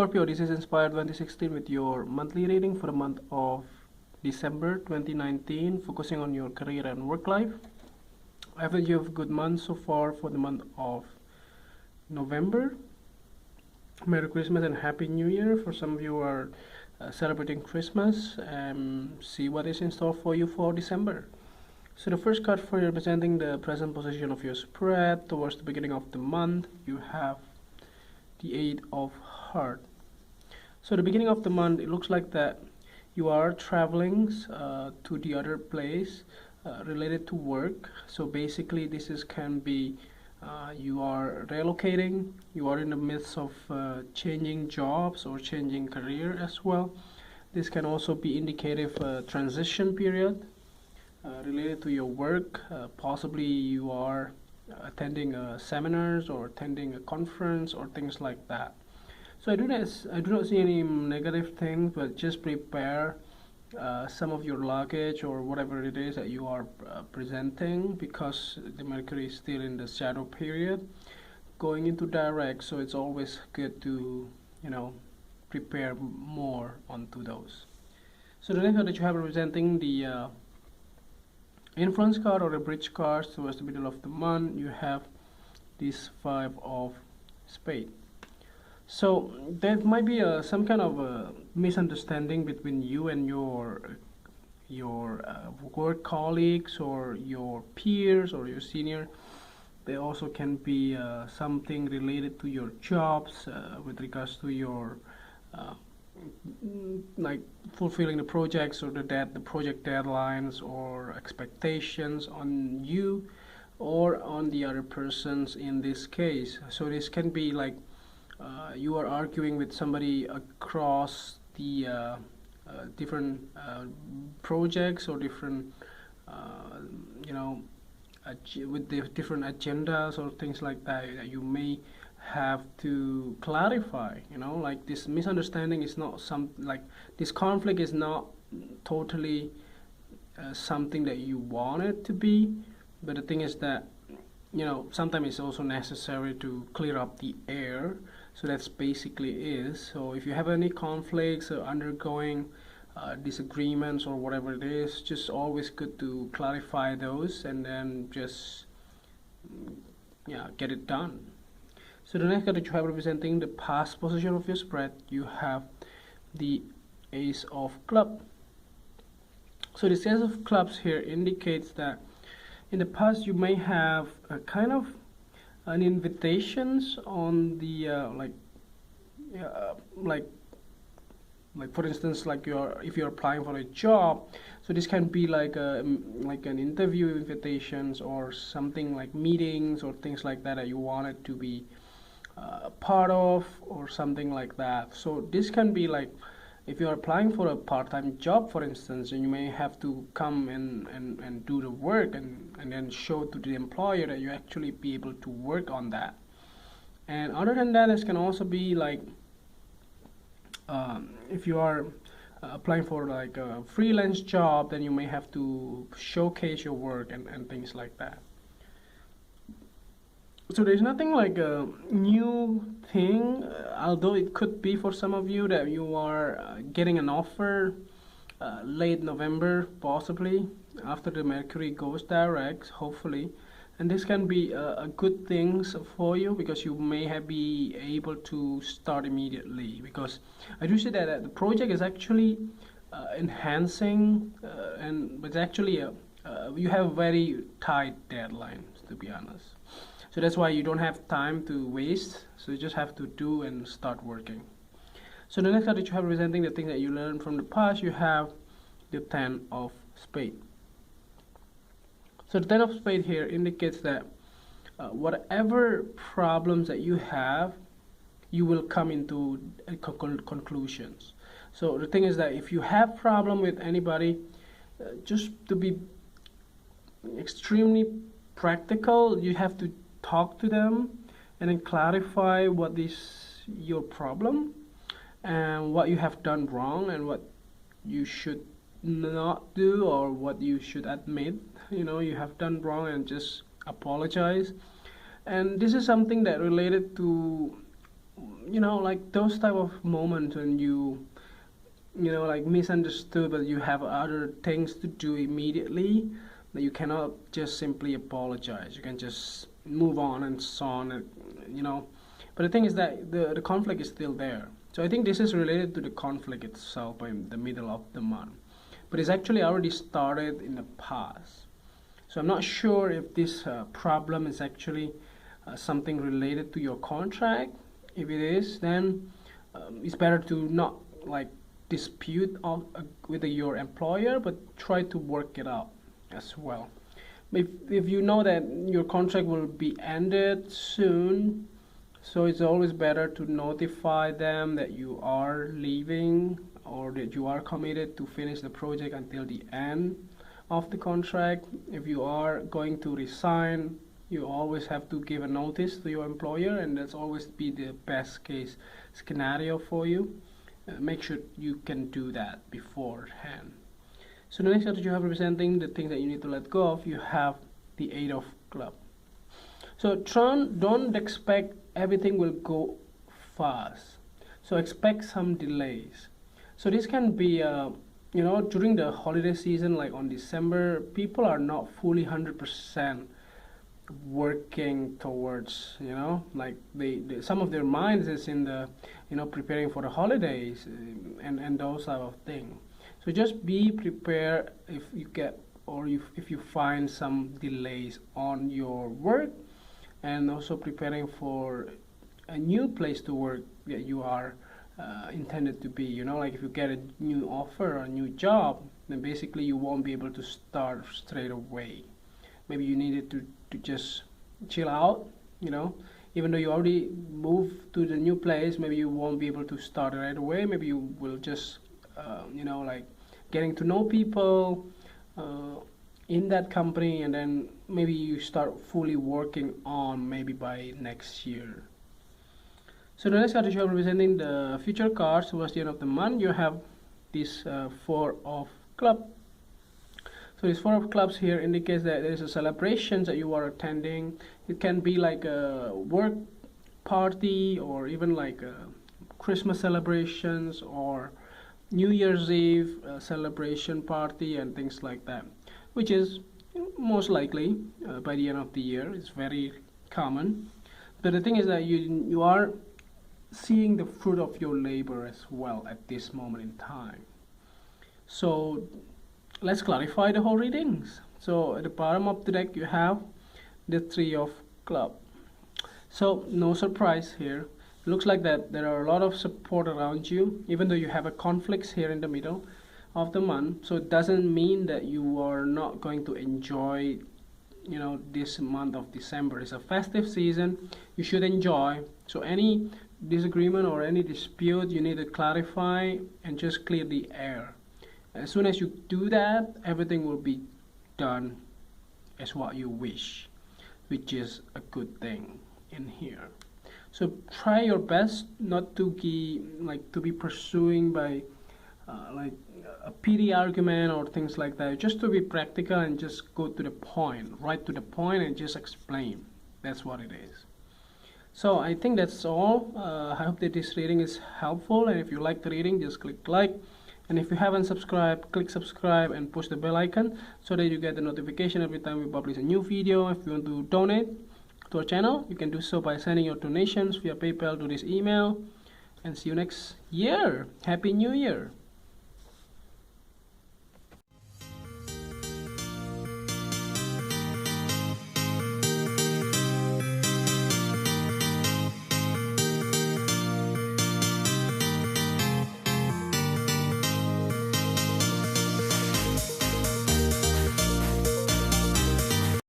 Scorpio, this is Inspired 2016 with your monthly reading for the month of December 2019, focusing on your career and work life. I think you have a good month so far for the month of November. Merry Christmas and Happy New Year. For some of you who are celebrating Christmas, see what is in store for you for December. So the first card for you representing the present position of your spread towards the beginning of the month, you have the Eight of Hearts. So the beginning of the month, it looks like that you are traveling to the other place related to work. So basically this can be you are relocating, you are in the midst of changing jobs or changing career as well. This can also be indicative transition period related to your work. Possibly you are attending seminars or attending a conference or things like that. So I do not see any negative things, but just prepare some of your luggage or whatever it is that you are presenting, because the Mercury is still in the shadow period going into direct, so it's always good to prepare more onto those. So the next card that you have representing the influence card or the bridge card towards the middle of the month, you have this Five of Spades. So there might be some kind of a misunderstanding between you and your work colleagues or your peers or your senior. There also can be something related to your jobs with regards to your like fulfilling the projects or the project deadlines or expectations on you or on the other persons in this case. So this can be like you are arguing with somebody across the different projects or different with the different agendas or things like that you may have to clarify. Like this misunderstanding is not this conflict is not totally something that you want it to be, but the thing is that sometimes it's also necessary to clear up the air. So that's basically is. So if you have any conflicts or undergoing disagreements or whatever it is, just always good to clarify those and then just get it done. So the next card that you have representing the past position of your spread, you have the Ace of Clubs. So the Ace of Clubs here indicates that in the past you may have a kind of an invitations on the like for instance, like if you're applying for a job, so this can be like an interview invitations or something like meetings or things like that you wanted to be part of or something like that. So this can be like if you're applying for a part-time job, for instance, and you may have to come and do the work and then show to the employer that you actually be able to work on that. And other than that, this can also be like if you are applying for like a freelance job, then you may have to showcase your work and things like that. So there's nothing like a new thing, although it could be for some of you that you are getting an offer late November, possibly after the Mercury goes direct, hopefully. And this can be a good thing for you, because you may be able to start immediately, because I do see that the project is actually enhancing but it's actually you have very tight deadlines, to be honest. So that's why you don't have time to waste. So you just have to do and start working. So the next card that you have representing the thing that you learned from the past, you have the Ten of Spades. So the Ten of Spades here indicates that whatever problems that you have, you will come into conclusions. So the thing is that if you have problem with anybody, just to be extremely practical, you have to talk to them and then clarify what is your problem and what you have done wrong and what you should not do or what you should admit you have done wrong, and just apologize. And this is something that related to like those type of moments when like misunderstood, but you have other things to do immediately, that you cannot just simply apologize. You can just move on and so on, and. But the thing is that the conflict is still there. So I think this is related to the conflict itself in the middle of the month. But it's actually already started in the past. So I'm not sure if this problem is actually something related to your contract. If it is, then it's better to not like dispute with your employer, but try to work it out as well. If you know that your contract will be ended soon, so it's always better to notify them that you are leaving or that you are committed to finish the project until the end of the contract. If you are going to resign, you always have to give a notice to your employer, and that's always be the best case scenario for you. Make sure you can do that beforehand. So the next card that you have representing the things that you need to let go of, you have the Eight of Clubs. So don't expect everything will go fast. So expect some delays. So this can be, during the holiday season, like on December, people are not fully 100% working towards, like some of their minds is in the, preparing for the holidays and those type of things. So just be prepared if you get, or if you find some delays on your work, and also preparing for a new place to work that you are intended to be. Like if you get a new offer or a new job, then basically you won't be able to start straight away. Maybe you needed to just chill out, even though you already moved to the new place. Maybe you won't be able to start right away. Maybe you will just like getting to know people in that company, and then maybe you start fully working on maybe by next year. So the next card is you have representing the future cards towards the end of the month. You have this Four of Clubs. So this Four of Clubs here indicates that there is a celebration that you are attending. It can be like a work party, or even like Christmas celebrations or New Year's Eve celebration party and things like that, which is most likely by the end of the year. It's very common. But the thing is that you are seeing the fruit of your labor as well at this moment in time. So let's clarify the whole readings. So at the bottom of the deck you have the Three of Clubs. So no surprise here. It looks like that there are a lot of support around you, even though you have a conflict here in the middle of the month. So it doesn't mean that you are not going to enjoy this month of December. It's a festive season, you should enjoy. So any disagreement or any dispute, you need to clarify and just clear the air. As soon as you do that, everything will be done as what you wish, which is a good thing in here. So try your best not to be pursuing by like a pity argument or things like that. Just to be practical and just go to the point, right to the point, and just explain. That's what it is. So I think that's all. I hope that this reading is helpful, and if you like the reading, just click like, and if you haven't subscribed, click subscribe and push the bell icon so that you get the notification every time we publish a new video. If you want to donate to our channel, you can do so by sending your donations via PayPal to this email, and see you next year. Happy New Year.